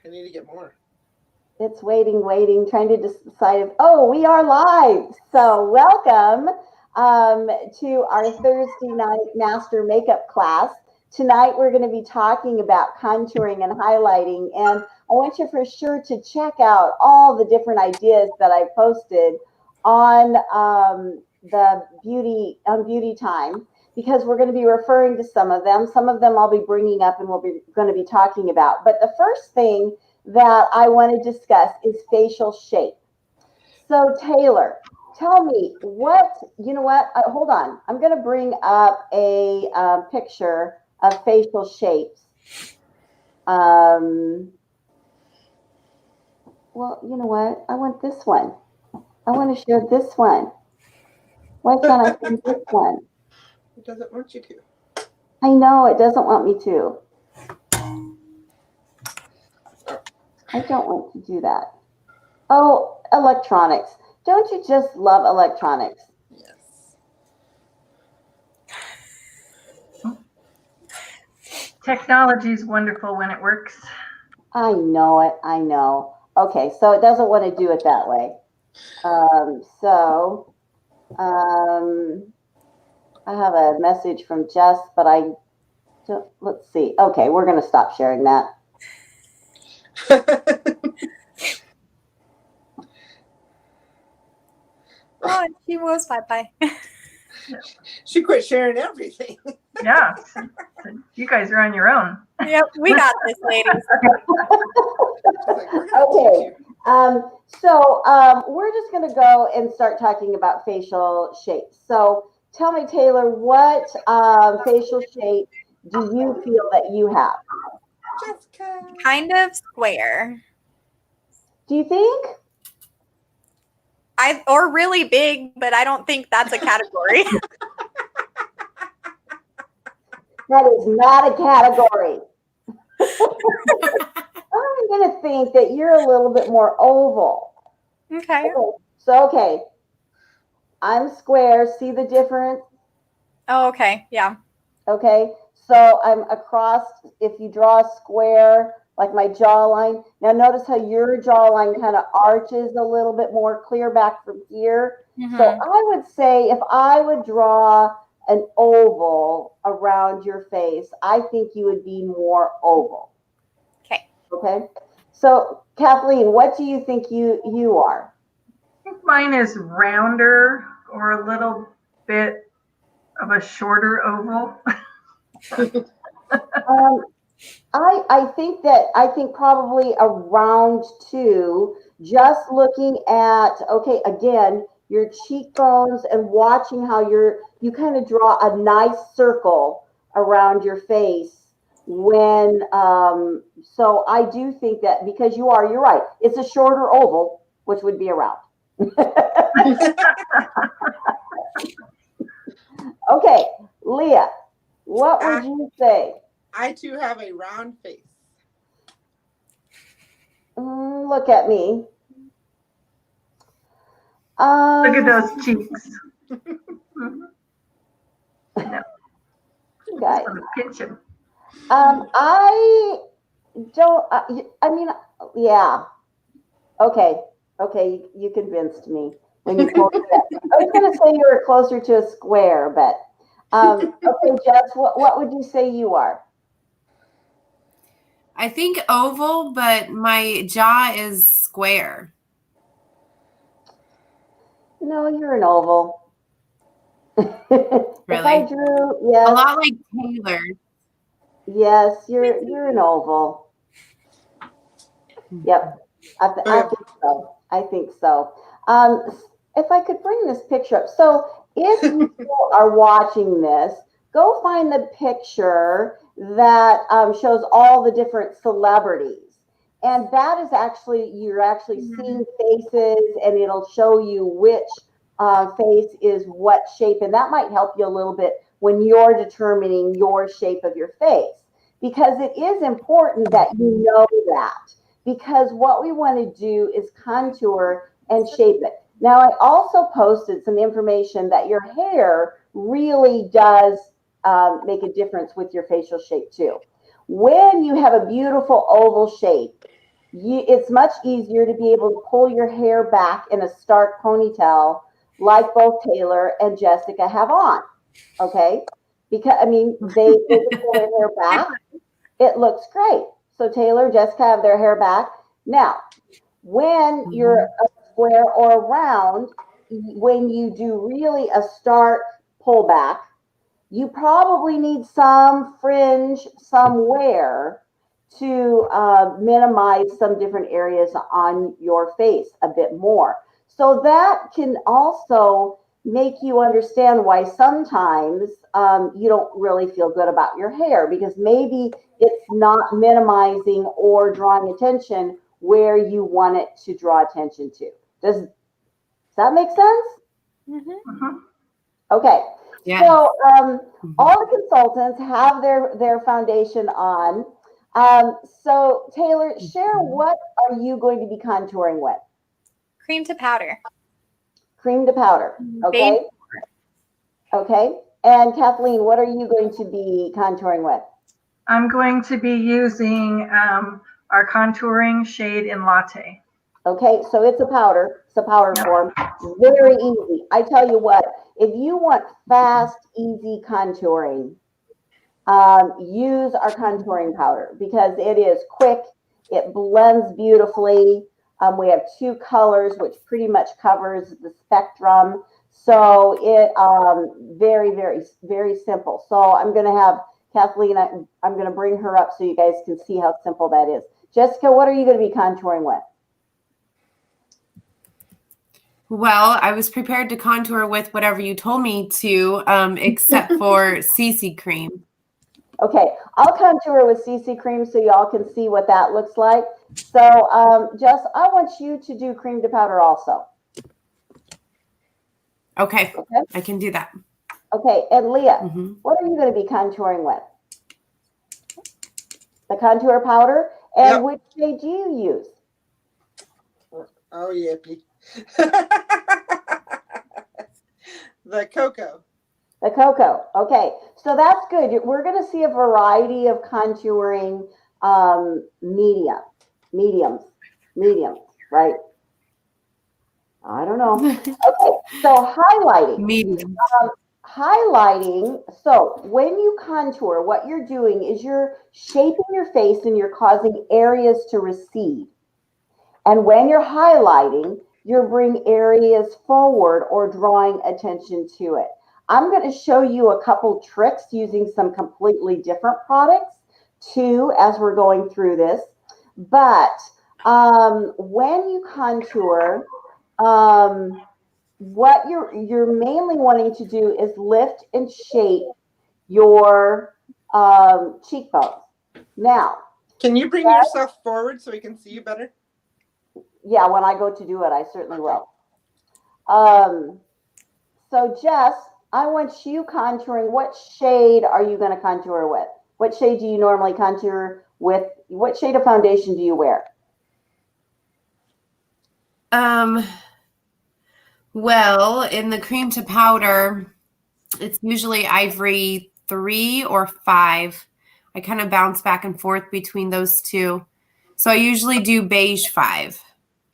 I need to get more. It's waiting, trying to decide if, oh, we are live. So welcome to our Thursday night master makeup class. Tonight we're going to be talking about contouring and highlighting. And I want you for sure to check out all the different ideas that I posted on the Beauty Time, because we're going to be referring to some of them. Some of them I'll be bringing up and going to be talking about. But the first thing that I want to discuss is facial shape. So Taylor, tell me hold on. I'm going to bring up a picture of facial shapes. Well, you know what? I want this one. I want to share this one. Why can't I find this one? It doesn't want you to. I know it doesn't want me to. I don't want to do that. Oh, electronics. Don't you just love electronics? Yes. Technology is wonderful when it works. I know it. I know. Okay, so it doesn't want to do it that way. I have a message from Jess, but let's see. Okay, we're going to stop sharing that. Oh, she was bye-bye. She quit sharing everything. Yeah, you guys are on your own. Yep, we got this, ladies. Okay, we're just going to go and start talking about facial shapes. So tell me, Taylor, what facial shape do you feel that you have? Jessica. Kind of square. Do you think? Or really big, but I don't think that's a category. That is not a category. I'm going to think that you're a little bit more oval. Okay. So, I'm square. See the difference? Oh, okay. Yeah. Okay. So I'm across. If you draw a square, like my jawline. Now notice how your jawline kind of arches a little bit more clear back from here. Mm-hmm. So I would say if I would draw an oval around your face, I think you would be more oval. Okay. Okay. So Kathleen, what do you think you are? I think mine is rounder or a little bit of a shorter oval. I think probably around 2, just looking at, okay, again, your cheekbones and watching how you kind of draw a nice circle around your face when, so I do think that because you're right. It's a shorter oval, which would be a round. Okay, Leah, what would you say? I too have a round face. Look at me. Look at those cheeks. No. Guys, pinch him. I don't. Yeah. Okay. You convinced me when you told me that. I was going to say you were closer to a square, but okay, Jess, what would you say you are? I think oval, but my jaw is square. No, you're an oval. Really? If I drew, yes. A lot like Taylor. Yes, you're an oval. Yep. I think so. If I could bring this picture up. So if you are watching this, go find the picture that shows all the different celebrities. And that is you're actually seeing faces, and it'll show you which face is what shape. And that might help you a little bit when you're determining your shape of your face, because it is important that you know that, because what we want to do is contour and shape it. Now, I also posted some information that your hair really does make a difference with your facial shape too. When you have a beautiful oval shape, it's much easier to be able to pull your hair back in a stark ponytail like both Taylor and Jessica have on. Okay? Because, I mean, they can pull their hair back. It looks great. So Taylor and Jessica have their hair back. Now, when you're a square or a round, when you do really a stark pullback, you probably need some fringe somewhere to minimize some different areas on your face a bit more. So that can also make you understand why sometimes you don't really feel good about your hair, because maybe it's not minimizing or drawing attention where you want it to draw attention to. Does that make sense? Mm-hmm. Okay. Yeah. So all the consultants have their foundation on. So Taylor, share, what are you going to be contouring with? Cream to powder. Cream to powder. Okay. Baby. Okay. And Kathleen, what are you going to be contouring with? I'm going to be using our contouring shade in Latte. Okay, so it's a powder. It's a powder form. Very easy. I tell you what, if you want fast, easy contouring, use our contouring powder because it is quick. It blends beautifully. We have 2 colors, which pretty much covers the spectrum. So it very, very, very simple. So I'm going to have Kathleen, I'm going to bring her up so you guys can see how simple that is. Jessica, what are you going to be contouring with? Well, I was prepared to contour with whatever you told me to, except for CC cream. Okay, I'll contour with CC cream so y'all can see what that looks like. So, Jess, I want you to do cream to powder also. Okay, Okay, I can do that. okay, and Leah, Mm-hmm. what are you going to be contouring with? The contour powder? And Yep. which shade do you use? Oh, yippee. The cocoa. The cocoa. Okay, so that's good. We're going to see a variety of contouring mediums, right? I don't know. Okay, so highlighting. Medium. Highlighting, so when you contour, what you're doing is you're shaping your face and you're causing areas to recede. And when you're highlighting, you're bringing areas forward or drawing attention to it. I'm going to show you a couple tricks using some completely different products too as we're going through this. But when you contour, what you're mainly wanting to do is lift and shape your cheekbones. Now, Can you bring yourself forward so we can see you better? yeah, when I go to do it, I certainly will. So Jess, I want you contouring. What shade are you going to contour with? What shade do you normally contour with? What shade of foundation do you wear? Well, in the cream to powder, it's usually ivory 3 or 5. I kind of bounce back and forth between those two. So I usually do beige 5.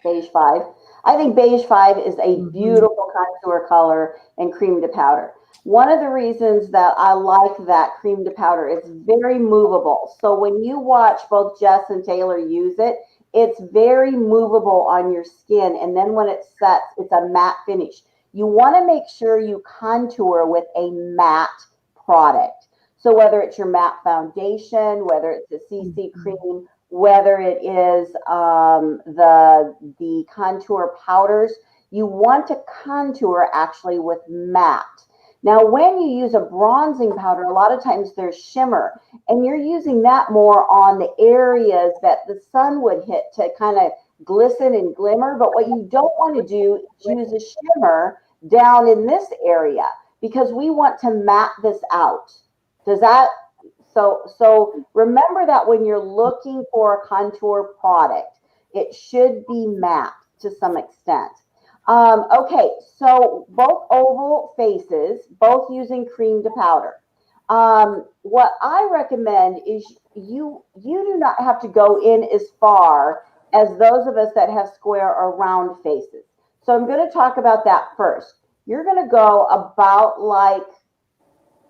Beige 5. I think beige 5 is a beautiful contour color in cream to powder. One of the reasons that I like that cream to powder, it's very movable. So when you watch both Jess and Taylor use it, it's very movable on your skin. And then when it sets, it's a matte finish. You want to make sure you contour with a matte product. So whether it's your matte foundation, whether it's a CC cream, whether it is the contour powders, you want to contour actually with matte. Now, when you use a bronzing powder, a lot of times there's shimmer, and you're using that more on the areas that the sun would hit to kind of glisten and glimmer. But what you don't want to do is use a shimmer down in this area because we want to matte this out. Does that? So remember that when you're looking for a contour product, it should be matte to some extent. Okay, so both oval faces, both using cream to powder. What I recommend is you do not have to go in as far as those of us that have square or round faces. So I'm going to talk about that first. You're going to go about like,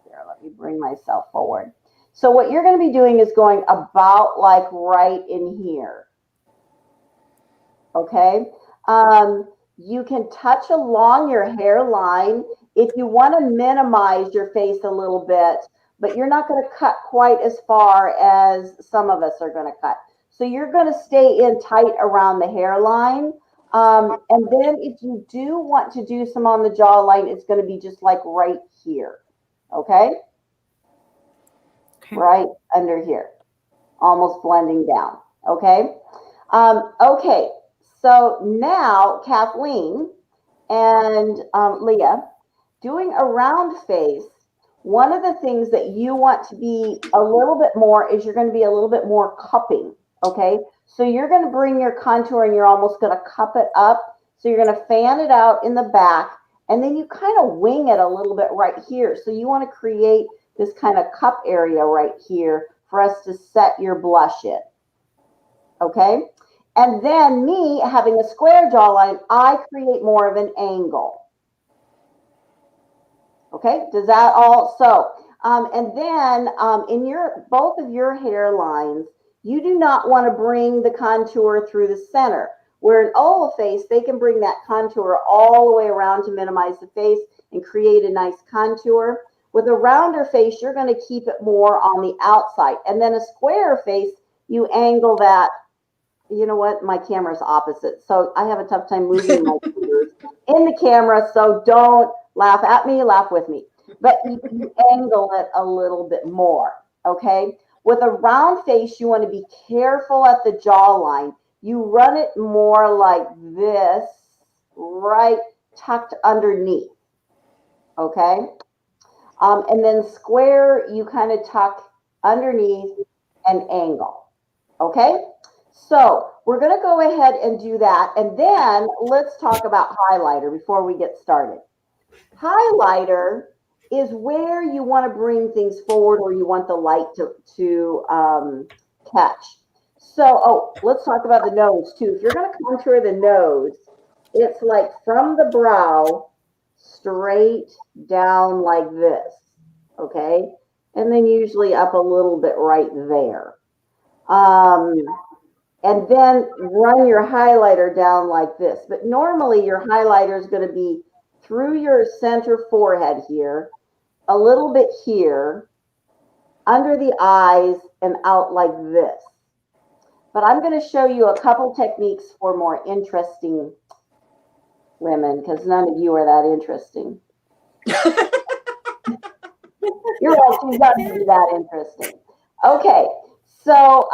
here, let me bring myself forward. So what you're going to be doing is going about like right in here. Okay. You can touch along your hairline if you want to minimize your face a little bit, but you're not going to cut quite as far as some of us are going to cut. So you're going to stay in tight around the hairline. And then if you do want to do some on the jawline, it's going to be just like right here. Okay? Right under here, almost blending down. Okay? Okay. So now Kathleen and Leah, doing a round face, one of the things that you want to be a little bit more is you're going to be a little bit more cupping. Okay, so you're going to bring your contour and you're almost going to cup it up. So you're going to fan it out in the back and then you kind of wing it a little bit right here. So you want to create this kind of cup area right here for us to set your blush in. Okay, and then me having a square jawline, I create more of an angle. Okay, does that all? So, and then in your both of your hairlines, you do not want to bring the contour through the center. Where an oval face, they can bring that contour all the way around to minimize the face and create a nice contour. With a rounder face, you're going to keep it more on the outside. And then a square face, you angle that. You know what? My camera's opposite. So I have a tough time moving my fingers in the camera. So don't laugh at me, laugh with me. But you angle it a little bit more, okay? With a round face, you want to be careful at the jawline. You run it more like this, right tucked underneath, okay? And then square, you kind of tuck underneath and angle, okay? So we're going to go ahead and do that. And then let's talk about highlighter before we get started. Highlighter is where you want to bring things forward or you want the light to catch. So, let's talk about the nose too. If you're going to contour the nose, it's like from the brow straight down like this, okay? And then usually up a little bit right there. And then run your highlighter down like this. But normally your highlighter is going to be through your center forehead here, a little bit here, under the eyes, and out like this. But I'm going to show you a couple techniques for more interesting women, because none of you are that interesting. You're right, she's not going to be that interesting. Okay, so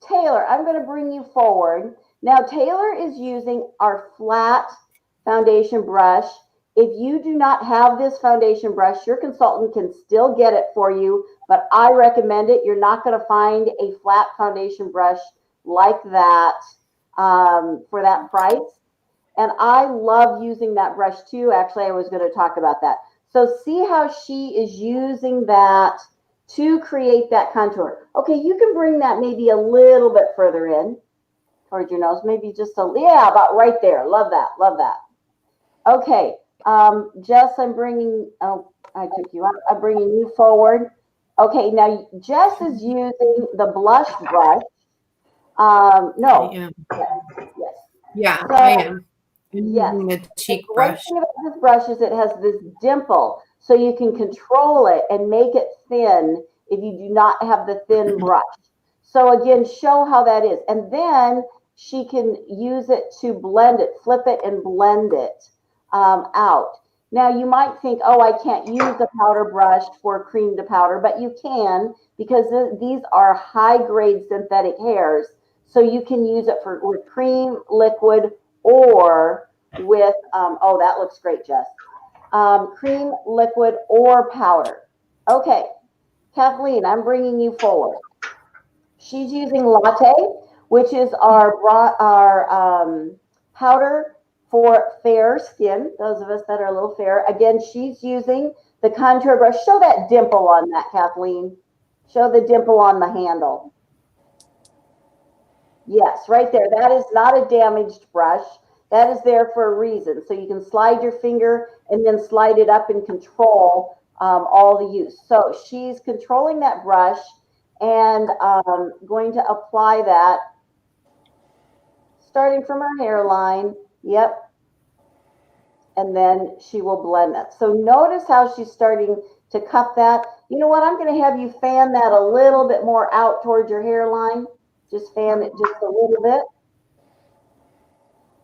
Taylor, I'm going to bring you forward. Now, Taylor is using our flat foundation brush. If you do not have this foundation brush, your consultant can still get it for you, but I recommend it. You're not going to find a flat foundation brush like that for that price. And I love using that brush too. Actually, I was going to talk about that. So see how she is using that to create that contour. Okay, you can bring that maybe a little bit further in towards your nose, maybe just yeah, about right there. Love that, love that. Okay, Jess, I'm bringing, oh, I took you out. I'm bringing you forward. Okay, now Jess is using the blush brush. No. Yes. Yes. Yeah, So, I am. Yes. The cheek The great brush. thing about this brush is it has this dimple, so you can control it and make it thin if you do not have the thin brush. So again, show how that is. And then she can use it to blend it, flip it and blend it out. Now you might think, oh, I can't use the powder brush for cream to powder, but you can, because these are high grade synthetic hairs. So you can use it with cream, liquid, or with, oh, that looks great, Jess. Cream, liquid, or powder. Okay, Kathleen, I'm bringing you forward. She's using Latte, which is our powder for fair skin, those of us that are a little fair. Again, she's using the contour brush. Show that dimple on that, Kathleen. Show the dimple on the handle. Yes, right there. That is not a damaged brush. That is there for a reason. So you can slide your finger and then slide it up and control all the use. So she's controlling that brush and going to apply that starting from her hairline. Yep. And then she will blend that. So notice how she's starting to cup that. You know what? I'm going to have you fan that a little bit more out towards your hairline. Just fan it just a little bit.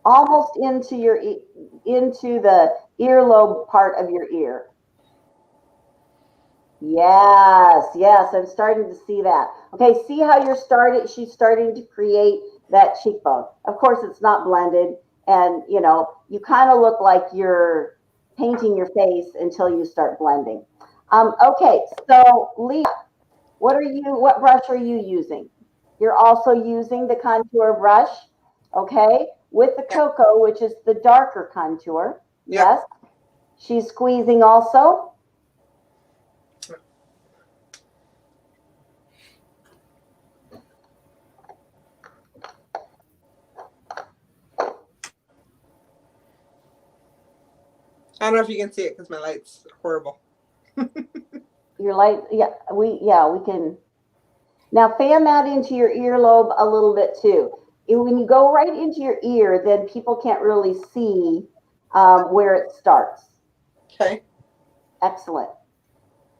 Almost into the earlobe part of your ear. Yes, yes, I'm starting to see that. Okay, see how she's starting to create that cheekbone. Of course, it's not blended, and you kind of look like you're painting your face until you start blending. Okay, so Leah, what brush are you using? You're also using the contour brush, okay, with the cocoa, which is the darker contour. Yes. She's squeezing also. I don't know if you can see it because my light's horrible. Your light, we can. Now fan that into your earlobe a little bit too. When you go right into your ear, then people can't really see where it starts. Okay. Excellent.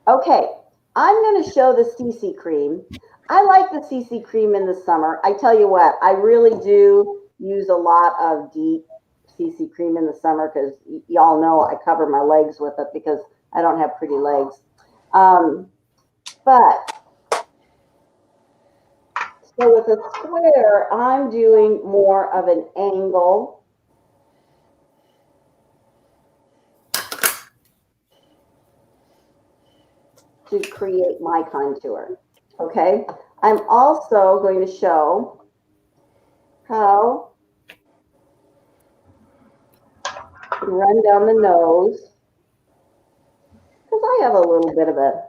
Okay, I'm going to show the CC cream. I like the CC cream in the summer. I tell you what, I really do use a lot of deep CC cream in the summer because y'all know I cover my legs with it because I don't have pretty legs. But so with a square, I'm doing more of an angle. To create my contour. Okay. I'm also going to show how to run down the nose because I have a little bit of a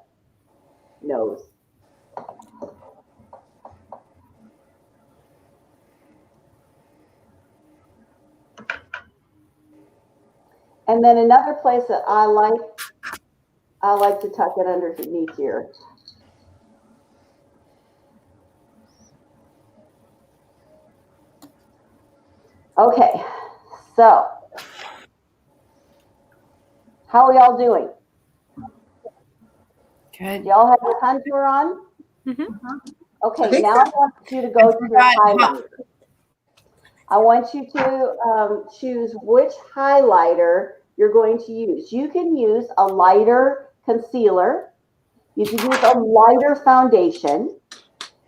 nose. And then another place that I like to tuck it underneath here. Okay, so how are y'all doing? Good. Do y'all have your contour on? Mm-hmm. Okay, now I want you to go to your highlighter. I want you to choose which highlighter you're going to use. You can use a lighter concealer. You can use a lighter foundation.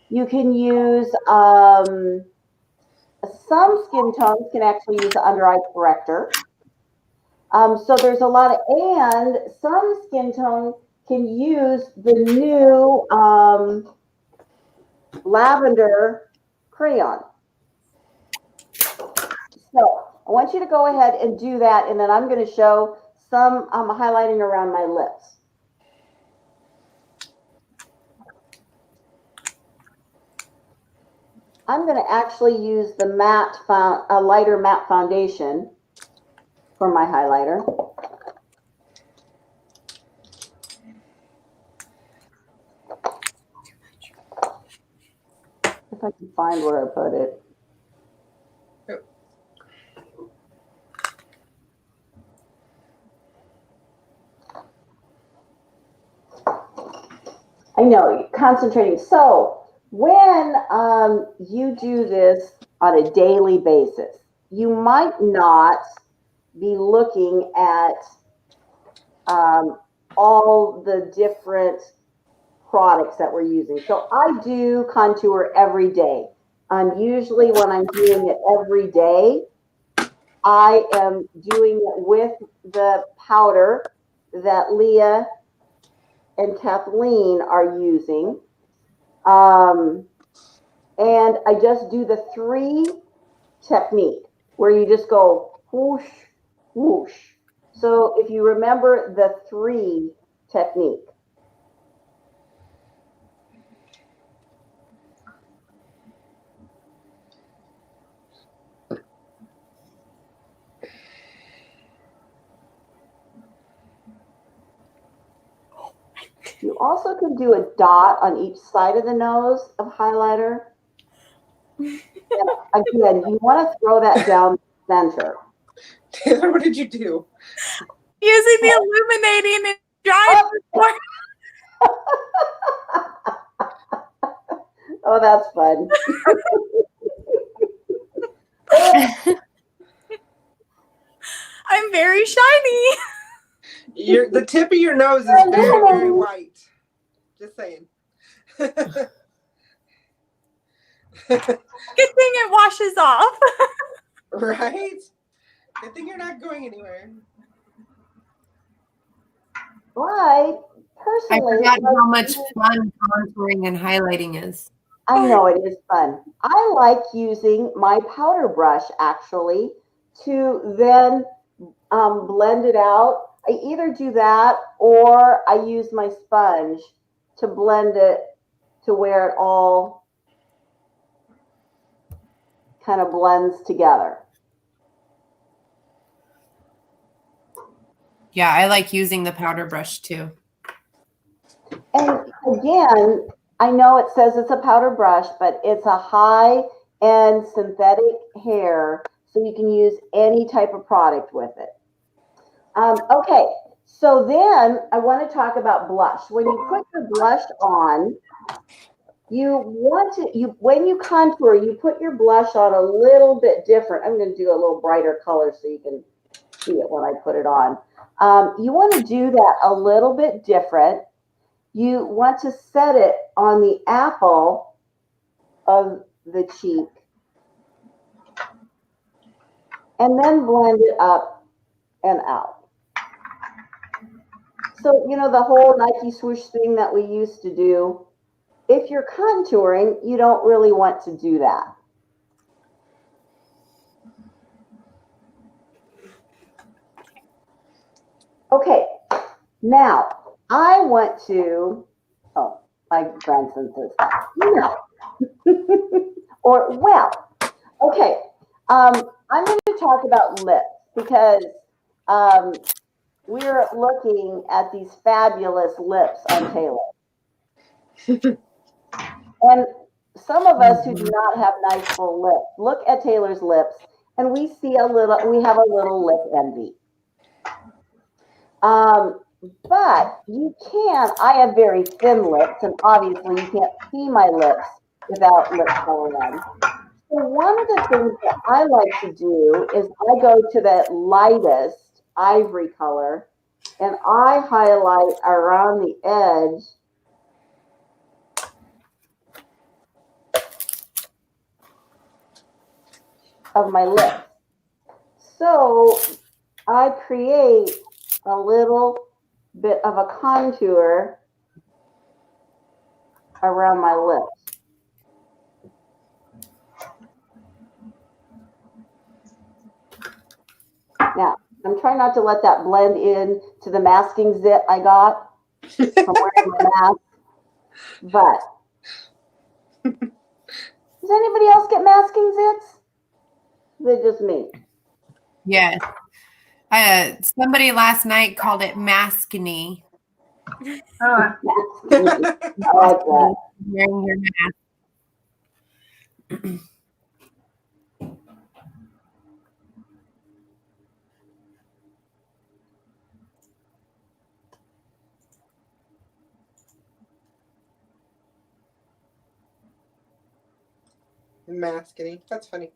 You can use some skin tones can actually use an under eye corrector. So there's a lot of, and some skin tone can use the new lavender crayon. So I want you to go ahead and do that, and then I'm going to show some highlighting around my lips. I'm going to actually use the lighter matte foundation for my highlighter. If I can find where I put it. I know, concentrating. So when you do this on a daily basis, you might not be looking at all the different products that we're using. So I do contour every day. Usually when I'm doing it every day, I am doing it with the powder that Leah and Kathleen are using. And I just do the 3 technique where you just go whoosh, whoosh. So if you remember the 3 technique. also could do a dot on each side of the nose of highlighter. And again, you want to throw that down the center. Taylor, what did you do? Using the illuminating and drying before. Oh, that's fun. I'm very shiny. The tip of your nose is very, very white. Just saying. Good thing it washes off. Right? Good thing you're not going anywhere. But I personally, forgot how much fun contouring and highlighting is. I know it is fun. I like using my powder brush actually to then blend it out. I either do that or I use my sponge to blend it to where it all kind of blends together. Yeah, I like using the powder brush too. And again, I know it says it's a powder brush, but it's a high-end synthetic hair, so you can use any type of product with it. Okay, so then I want to talk about blush. When you put your blush on, when you contour, you put your blush on a little bit different. I'm going to do a little brighter color so you can see it when I put it on. You want to do that a little bit different. You want to set it on the apple of the cheek and then blend it up and out. So, you know, the whole Nike swoosh thing that we used to do, if you're contouring, you don't really want to do that. Okay, now I want to, oh, my grandson says that. No. Or, well, okay, I'm going to talk about lips because we're looking at these fabulous lips on Taylor. And some of us who do not have nice full lips, look at Taylor's lips and we have a little lip envy. But you can, I have very thin lips and obviously you can't see my lips without lip color on. So one of the things that I like to do is I go to the lightest ivory color and I highlight around the edge of my lips. So I create a little bit of a contour around my lips. Now, I'm trying not to let that blend in to the masking zit I got from wearing my mask. But does anybody else get masking zits? Is it just me? Yes. Somebody last night called it maskne. Oh, I like that. Wearing your mask. Masking. That's funny.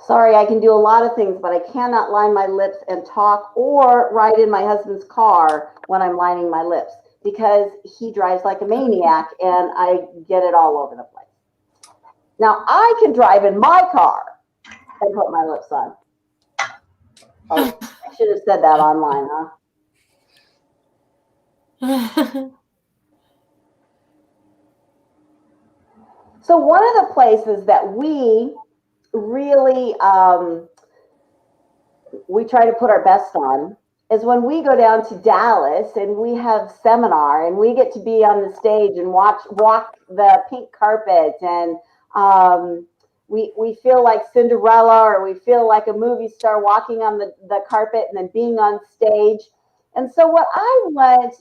Sorry, I can do a lot of things, but I cannot line my lips and talk or ride in my husband's car when I'm lining my lips because he drives like a maniac and I get it all over the place. Now, I can drive in my car and put my lips on. Oh, I should have said that online, huh? So one of the places that we really we try to put our best on is when we go down to Dallas and we have seminar and we get to be on the stage and walk the pink carpet and we feel like Cinderella or we feel like a movie star walking on the carpet and then being on stage. And so what I want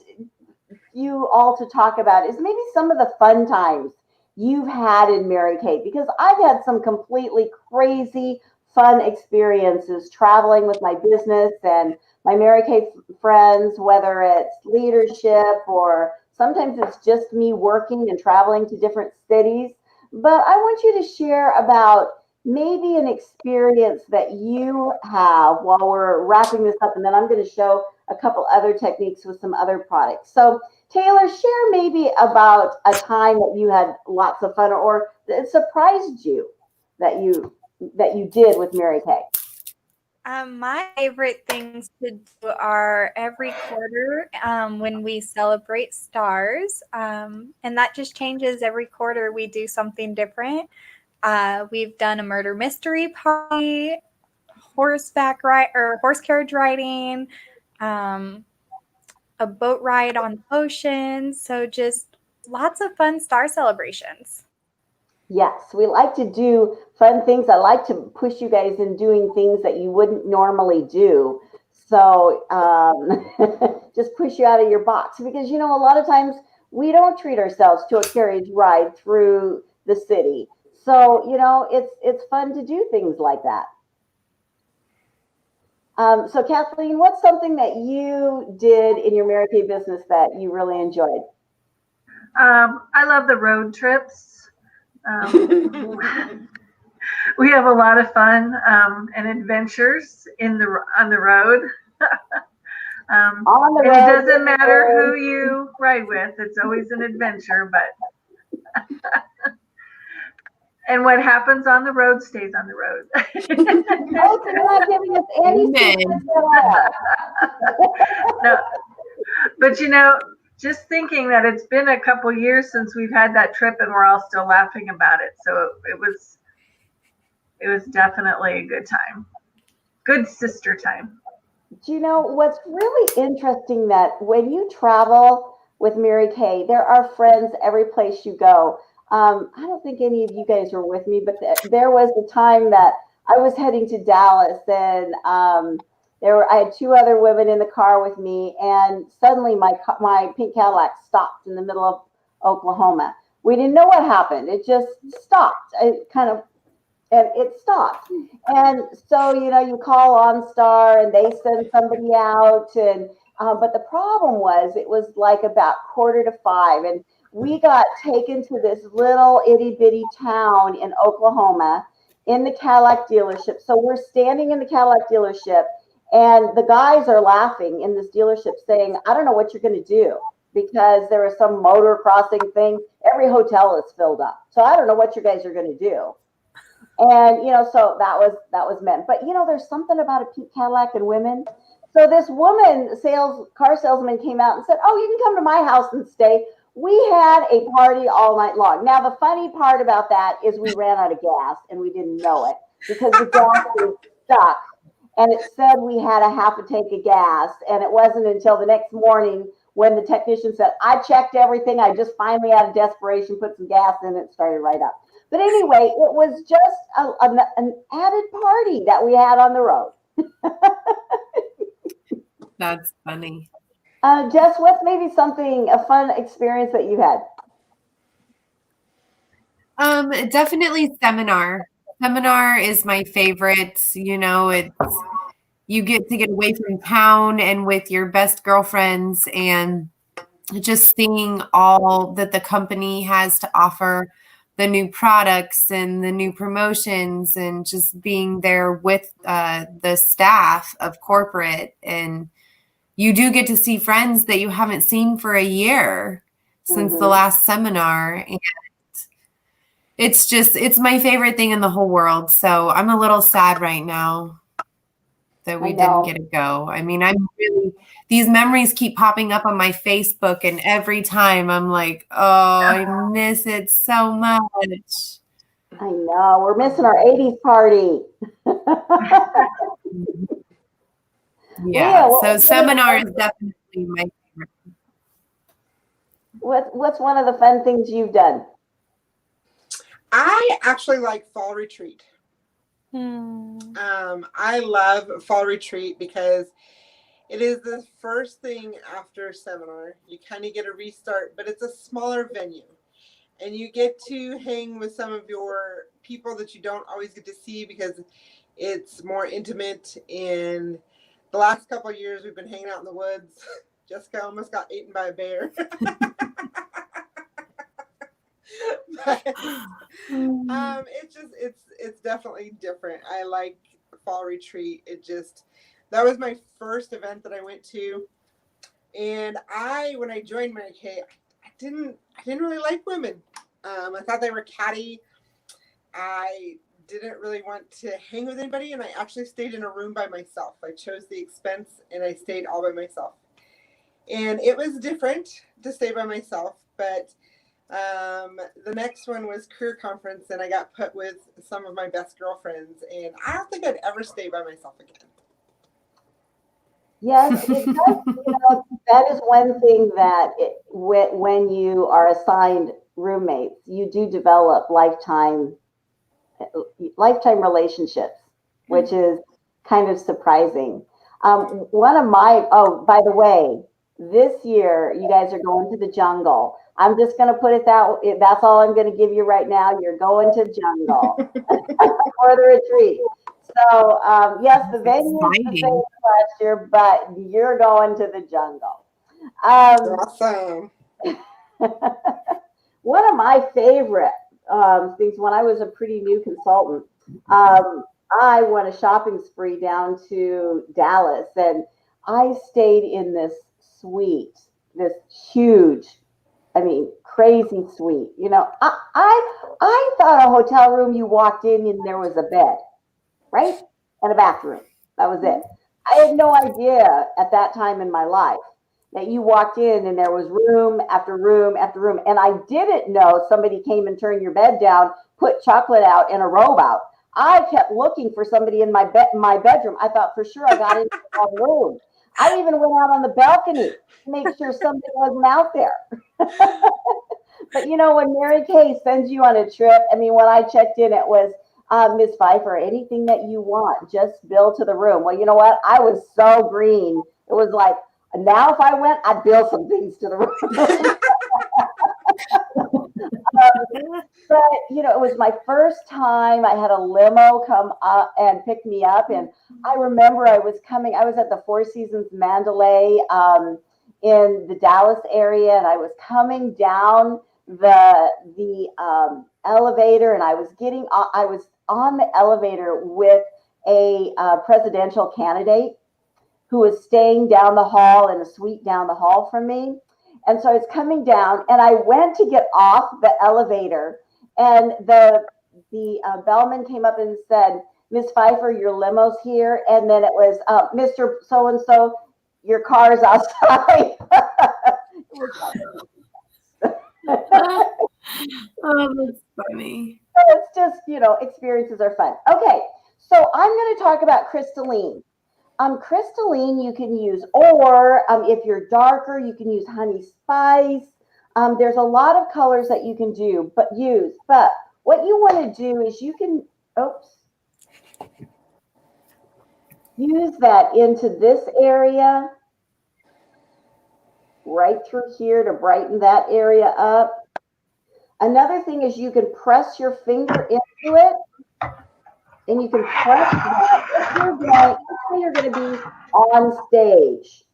you all to talk about is maybe some of the fun times you've had in Mary Kay, because I've had some completely crazy fun experiences traveling with my business and my Mary Kay friends, whether it's leadership or sometimes it's just me working and traveling to different cities. But I want you to share about maybe an experience that you have while we're wrapping this up, and then I'm going to show a couple other techniques with some other products. So Taylor, share maybe about a time that you had lots of fun or it surprised you that you did with Mary Kay. My favorite things to do are every quarter when we celebrate stars, and that just changes every quarter. We do something different. We've done a murder mystery party, horseback ride or horse carriage riding, a boat ride on the ocean. So just lots of fun star celebrations. Yes, we like to do fun things. I like to push you guys in doing things that you wouldn't normally do. So just push you out of your box, because, you know, a lot of times we don't treat ourselves to a carriage ride through the city. So, you know, it's fun to do things like that. So Kathleen, what's something that you did in your Mary Kay business that you really enjoyed? I love the road trips. We have a lot of fun and adventures on the road. On the and road, it doesn't matter who you ride with; it's always an adventure. But and what happens on the road stays on the road. Oh, so you're not giving us any secrets at all. No, but you know, just thinking that it's been a couple years since we've had that trip, and we're all still laughing about it. So it was definitely a good time, good sister time. Do you know what's really interesting, that when you travel with Mary Kay, there are friends every place you go. I don't think any of you guys were with me, but there was a time that I was heading to Dallas, and I had two other women in the car with me, and suddenly my pink Cadillac stopped in the middle of Oklahoma. We didn't know what happened. It just stopped. It stopped. And so, you know, you call OnStar and they send somebody out, and but the problem was it was like about 4:45, and we got taken to this little itty bitty town in Oklahoma in the Cadillac dealership. So we're standing in the Cadillac dealership, and the guys are laughing in this dealership saying, I don't know what you're going to do, because there is some motor crossing thing. Every hotel is filled up. So I don't know what you guys are going to do. And, you know, so that was meant. But, you know, there's something about a pink Cadillac and women. So this woman, car salesman, came out and said, oh, you can come to my house and stay. We had a party all night long. Now, the funny part about that is we ran out of gas and we didn't know it, because the gas was stuck. And it said we had a half a tank of gas. And it wasn't until the next morning when the technician said, I checked everything. I just finally, out of desperation, put some gas in it, started right up. But anyway, it was just an added party that we had on the road. That's funny. Jess, what's maybe a fun experience that you had? Definitely seminar. Seminar is my favorite. You know, you get to get away from town and with your best girlfriends and just seeing all that the company has to offer, the new products and the new promotions, and just being there with the staff of corporate. And you do get to see friends that you haven't seen for a year since the last seminar. And it's my favorite thing in the whole world. So I'm a little sad right now that we didn't get to go. I mean, these memories keep popping up on my Facebook, and every time I'm like, oh, I miss it so much. I know, we're missing our 80s party. Yeah, Leah, so seminar is definitely my favorite. What's one of the fun things you've done? I actually like fall retreat. I love fall retreat because It is the first thing after seminar. You kind of get a restart, but it's a smaller venue. And you get to hang with some of your people that you don't always get to see because it's more intimate. And the last couple of years, we've been hanging out in the woods. Jessica almost got eaten by a bear. But, it's definitely different. I like fall retreat. That was my first event that I went to. And when I joined Mary Kay, I didn't really like women. I thought they were catty. I didn't really want to hang with anybody, and I actually stayed in a room by myself. I chose the expense, and I stayed all by myself. And it was different to stay by myself, but the next one was career conference, and I got put with some of my best girlfriends, and I don't think I'd ever stay by myself again. Yes, it does. That is one thing that when you are assigned roommates, you do develop lifetime relationships, which is kind of surprising. By the way, this year you guys are going to the jungle. I'm just going to put it that's all I'm going to give you right now. You're going to jungle for the retreat. So, yes, the venue is the same last year, but you're going to the jungle. Awesome. One of my favorite things when I was a pretty new consultant, I went a shopping spree down to Dallas, and I stayed in this suite, this huge, crazy suite. I thought a hotel room, you walked in and there was a bed, right? And a bathroom. That was it. I had no idea at that time in my life that you walked in and there was room after room after room. And I didn't know somebody came and turned your bed down, put chocolate out and a robe out. I kept looking for somebody in my bedroom. I thought for sure I got into the wrong room. I even went out on the balcony to make sure somebody wasn't out there. But when Mary Kay sends you on a trip, when I checked in, it was, Ms. Pfeifer, anything that you want, just bill to the room. Well, you know what? I was so green. It was like, now if I went, I'd bill some things to the room. But, it was my first time. I had a limo come up and pick me up. And I remember I was at the Four Seasons Mandalay in the Dallas area. And I was coming down the elevator, and I was on the elevator with a presidential candidate who was staying down the hall in a suite down the hall from me. And so I was coming down, and I went to get off the elevator, and the bellman came up and said, Ms. Pfeifer, your limo's here. And then it was, Mr. So-and-so, your car's outside. Oh, that's funny. So it's just, experiences are fun. Okay, so I'm going to talk about crystalline. Crystalline you can use, or if you're darker, you can use honey spice. There's a lot of colors that you can use, but what you want to do is you can, use that into this area, right through here to brighten that area up. Another thing is you can press your finger into it, and you can press that if you're going to be on stage.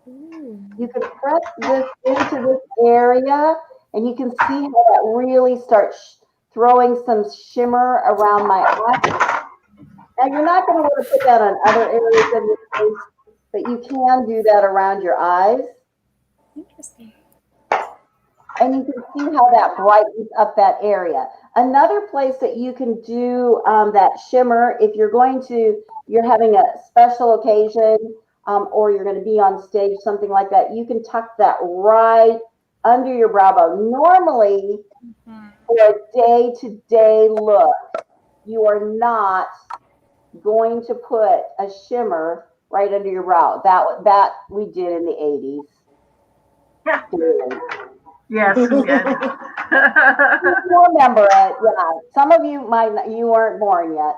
You can press this into this area, and you can see how that really starts throwing some shimmer around my eyes. Now, you're not going to want to put that on other areas of your face, but you can do that around your eyes. Interesting. And you can see how that brightens up that area. Another place that you can do that shimmer, if you're having a special occasion or you're going to be on stage, something like that, you can tuck that right under your brow bone. Normally, for a day-to-day look, you are not going to put a shimmer right under your brow. That we did in the 80s. Yeah. Yes, we did. You remember it, yeah. Some of you you weren't born yet.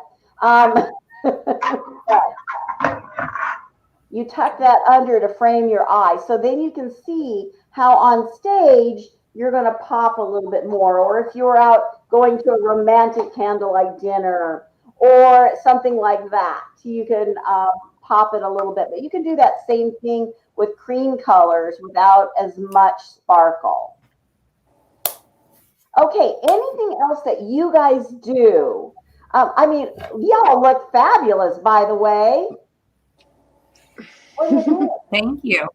You tuck that under to frame your eye. So then you can see how on stage you're going to pop a little bit more. Or if you're out going to a romantic candlelight dinner or something like that, you can pop it a little bit. But you can do that same thing with cream colors without as much sparkle. Okay, anything else that you guys do? I mean, y'all look fabulous, by the way. What do you think? Thank you.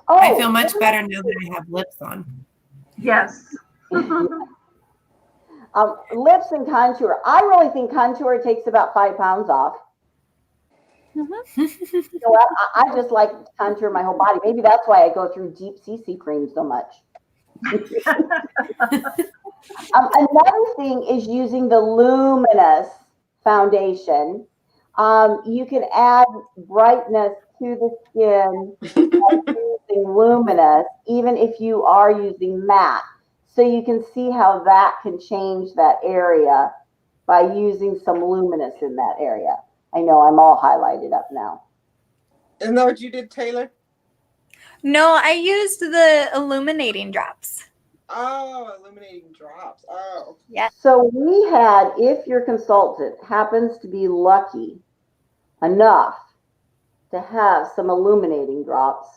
Oh, I feel much better now that I have lips on. Yes. Lips and contour. I really think contour takes about 5 pounds off. You know what? I just like to contour my whole body. Maybe that's why I go through deep CC cream so much. Another thing is using the luminous foundation. You can add brightness to the skin by using luminous, even if you are using matte. So you can see how that can change that area by using some luminous in that area. I know I'm all highlighted up now. Isn't that what you did, Taylor? No, I used the illuminating drops. Oh, illuminating drops. Oh. Yeah. So we had, if your consultant happens to be lucky enough to have some illuminating drops,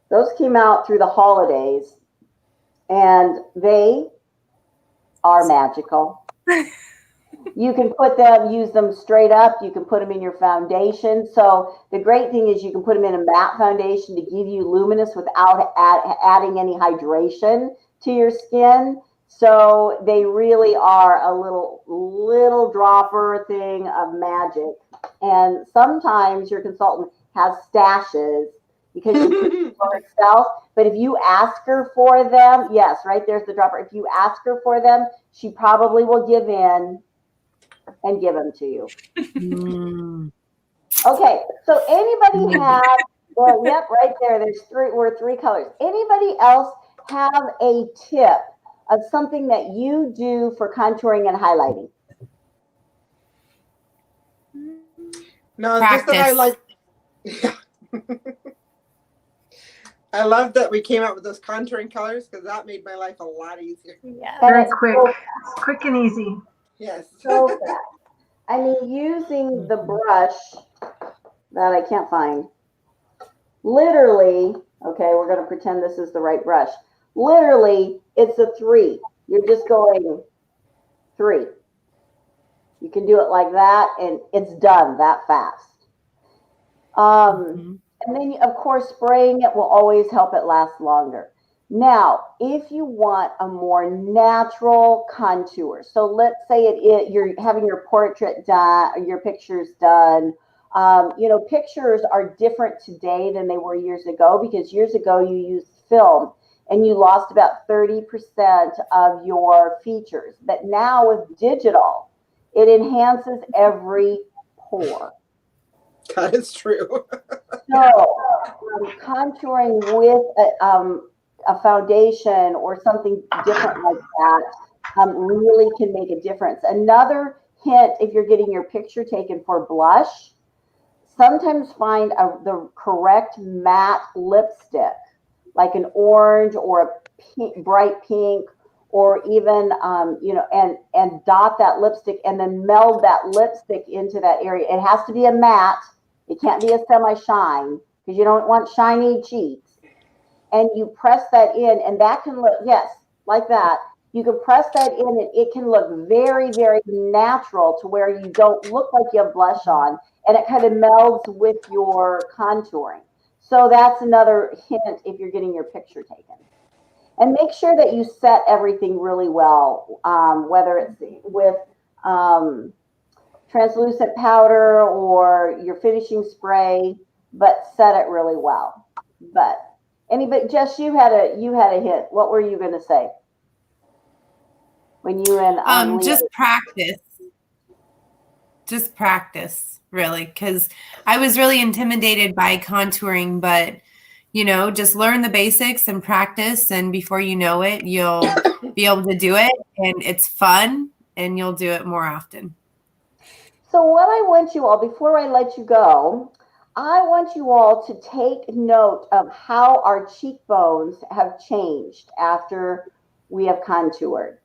those came out through the holidays and they are magical. You can use them straight up. You can put them in your foundation. So the great thing is you can put them in a matte foundation to give you luminous without adding any hydration to your skin. So they really are a little dropper thing of magic. And sometimes your consultant has stashes because she for herself. But if you ask her for them, yes, right there's the dropper. If you ask her for them, she probably will give in and give them to you. Okay, so anybody have, well, yep, right there, there's three colors. Anybody else have a tip of something that you do for contouring and highlighting? No, Practice. just that I like. Yeah. I love that we came out with those contouring colors because that made my life a lot easier. Yeah. Very quick. It's quick and easy. Yes. So fast. I mean, using the brush that I can't find, literally, okay, we're going to pretend this is the right brush. Literally, it's a 3. You're just going 3. You can do it like that, and it's done that fast. And then, of course, spraying it will always help it last longer. Now, if you want a more natural contour, so let's say you're having your portrait done, your pictures done. You know, pictures are different today than they were years ago because years ago you used film and you lost about 30% of your features. But now with digital, it enhances every pore. That is true. So contouring with a foundation or something different like that really can make a difference. Another hint, if you're getting your picture taken for blush, sometimes find the correct matte lipstick, like an orange or a pink, bright pink, or even, you know, and dot that lipstick and then meld that lipstick into that area. It has to be a matte. It can't be a semi-shine because you don't want shiny cheeks. And you press that in and that can look, yes, like that. You can press that in and it can look very, very natural to where you don't look like you have blush on and it kind of melds with your contouring. So that's another hint if you're getting your picture taken. And make sure that you set everything really well, whether it's with translucent powder or your finishing spray, but set it really well. But anybody, Jess, you had a hint. What were you going to say? When you and just practice. Just practice, really, because I was really intimidated by contouring, but you know, just learn the basics and practice, and before you know it, you'll be able to do it, and it's fun, and you'll do it more often. So what I want you all, before I let you go, I want you all to take note of how our cheekbones have changed after we have contoured.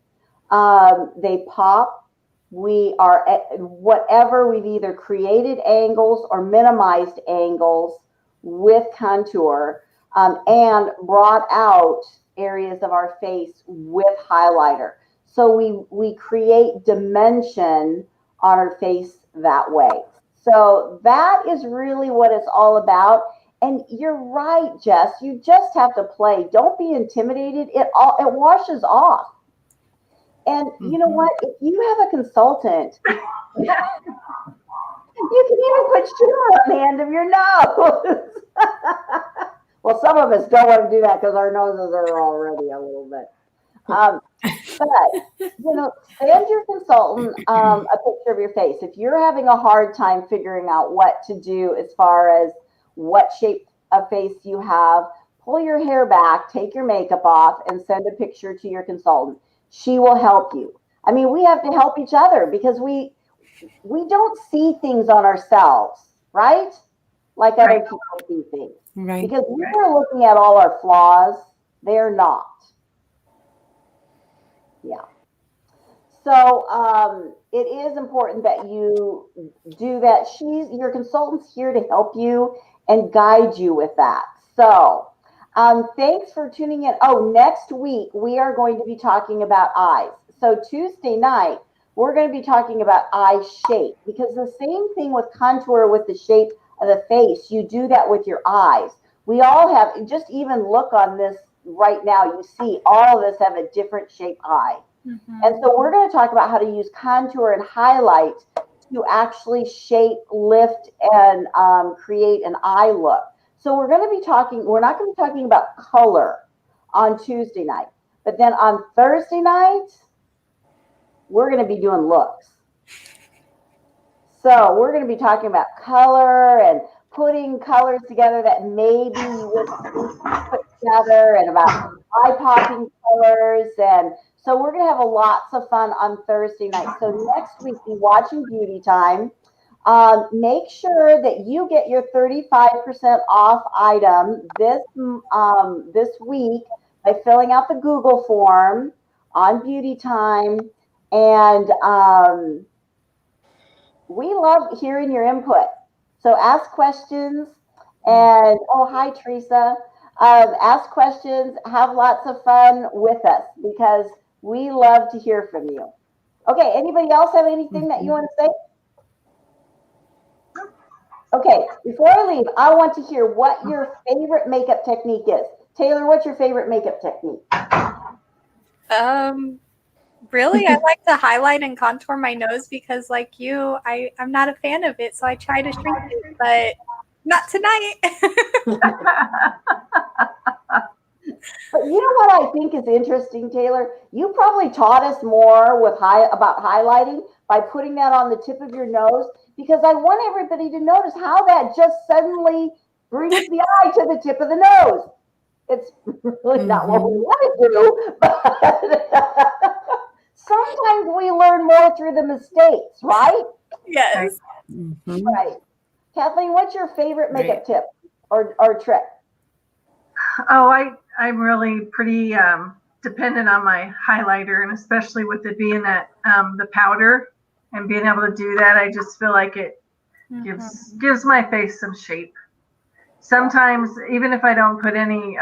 They pop. We are at whatever, we've either created angles or minimized angles with contour, and brought out areas of our face with highlighter. So we create dimension on our face that way. So that is really what it's all about. And you're right, Jess. You just have to play. Don't be intimidated. It washes off. And you know what? If you have a consultant, you can even put shimmer on the end of your nose. Well, some of us don't want to do that because our noses are already a little bit. But, send your consultant a picture of your face. If you're having a hard time figuring out what to do as far as what shape of face you have, pull your hair back, take your makeup off, and send a picture to your consultant. She will help you. I mean, we have to help each other because we don't see things on ourselves, right? Like other people see things. Right. Because we're looking at all our flaws. They're not. Yeah. So it is important that you do that. Your consultant's here to help you and guide you with that. So thanks for tuning in. Oh, next week we are going to be talking about eyes. So Tuesday night, we're going to be talking about eye shape, because the same thing with contour with the shape of the face, you do that with your eyes. We all have, just even look on this right now, you see all of us have a different shape eye. And so we're going to talk about how to use contour and highlight to actually shape, lift, and create an eye look. So we're not going to be talking about color on Tuesday night, but then on Thursday night, we're going to be doing looks. So we're going to be talking about color and putting colors together that maybe you wouldn't put together, and about eye-popping colors. And so we're going to have lots of fun on Thursday night. So next week, be watching Beauty Time. Make sure that you get your 35% off item this week by filling out the Google form on Beauty Time. And we love hearing your input. So ask questions. And oh, hi, Teresa. Ask questions. Have lots of fun with us because we love to hear from you. Okay, anybody else have anything that you want to say? Okay, before I leave, I want to hear what your favorite makeup technique is. Taylor, what's your favorite makeup technique? Really, I like to highlight and contour my nose because, like you, I'm not a fan of it, so I try to shrink it, but not tonight. But you know what I think is interesting, Taylor? You probably taught us more about highlighting by putting that on the tip of your nose, because I want everybody to notice how that just suddenly brings the eye to the tip of the nose. It's really not what we want to do, but sometimes we learn more through the mistakes, right? Yes. Right. Kathleen, what's your favorite makeup tip or trick? Oh, I'm really pretty dependent on my highlighter, and especially with it being that the powder and being able to do that, I just feel like it gives my face some shape. Sometimes, even if I don't put any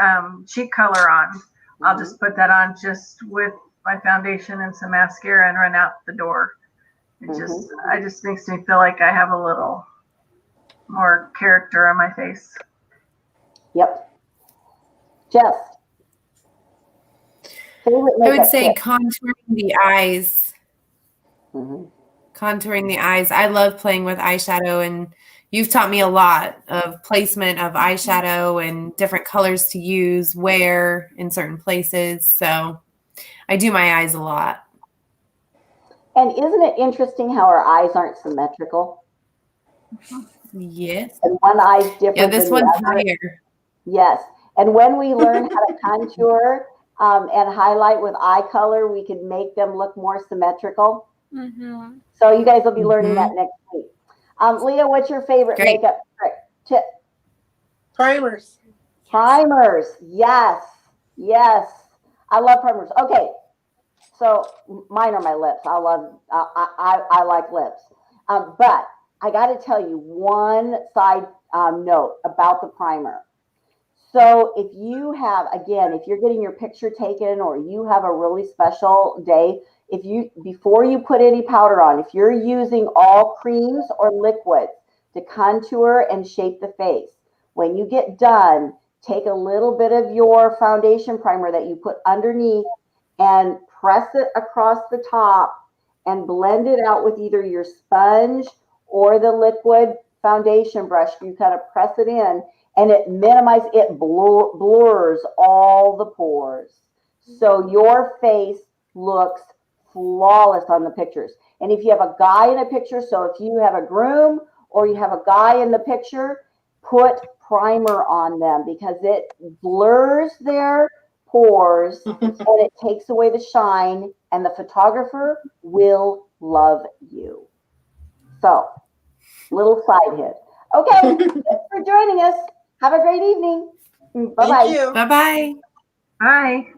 cheek color on, I'll just put that on just with my foundation and some mascara and run out the door. It just makes me feel like I have a little more character on my face. Yep. Jess, favorite makeup I would say tip? contouring the eyes. Contouring the eyes. I love playing with eyeshadow, and you've taught me a lot of placement of eyeshadow and different colors to use, where in certain places. So I do my eyes a lot. And isn't it interesting how our eyes aren't symmetrical? Yes. And one eye's different. Yeah, this one's higher. Yes. And when we learn how to contour and highlight with eye color, we can make them look more symmetrical. So you guys will be learning that next week. Leah, what's your favorite makeup trick Chip. Primers. Primers. Yes. Yes. I love primers. Okay. So mine are my lips. I like lips. But I got to tell you one side note about the primer. So if you have, again, if you're getting your picture taken or you have a really special day, before you put any powder on, if you're using all creams or liquids to contour and shape the face, when you get done, take a little bit of your foundation primer that you put underneath and press it across the top and blend it out with either your sponge or the liquid foundation brush. You kind of press it in and it blurs all the pores. So your face looks flawless on the pictures. And if you have a guy in a picture, so if you have a groom or you have a guy in the picture, put primer on them because it blurs their pores and it takes away the shine, and the photographer will love you. So, little side hit. Okay, thanks for joining us. Have a great evening. Bye-bye. Thank you. Bye-bye. Bye.